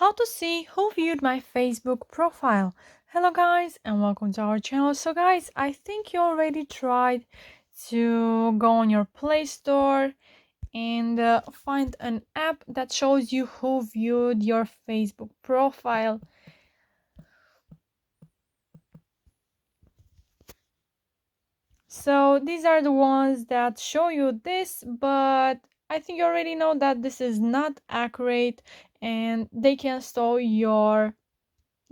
How to see who viewed my Facebook profile. Hello guys and welcome to our channel. So guys, I think you already tried to go on your Play Store and find an app that shows you who viewed your Facebook profile. So these are the ones that show you this, but I think you already know that this is not accurate and they can store your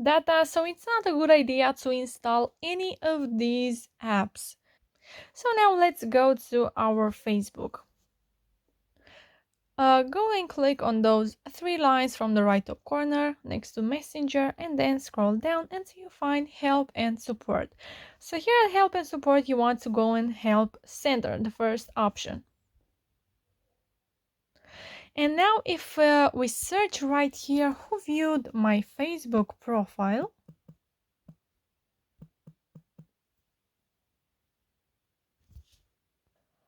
data, so it's not a good idea to install any of these apps. So now let's go to our Facebook. Go and click on those three lines from the right top corner next to Messenger, and then scroll down until you find Help and Support. So here at Help and Support, you want to go in Help Center, the first option. And now if we search right here, who viewed my Facebook profile?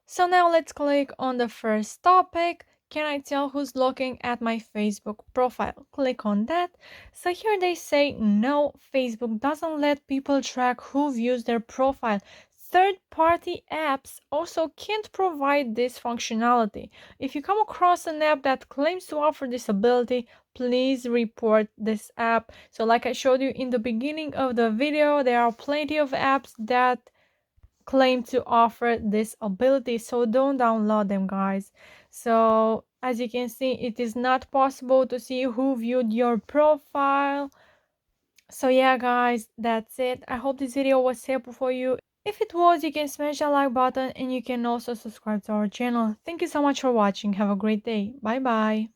So now let's click on the first topic. Can I tell who's looking at my Facebook profile? Click on that. So here they say no, Facebook doesn't let people track who views their profile. Third-party apps also can't provide this functionality. If you come across an app that claims to offer this ability, please report this app. So like I showed you in the beginning of the video, there are plenty of apps that claim to offer this ability, so don't download them, guys. So as you can see, it is not possible to see who viewed your profile. So yeah guys, that's it. I hope this video was helpful for you. If it was, you can smash that like button and you can also subscribe to our channel. Thank you so much for watching. Have a great day. Bye bye.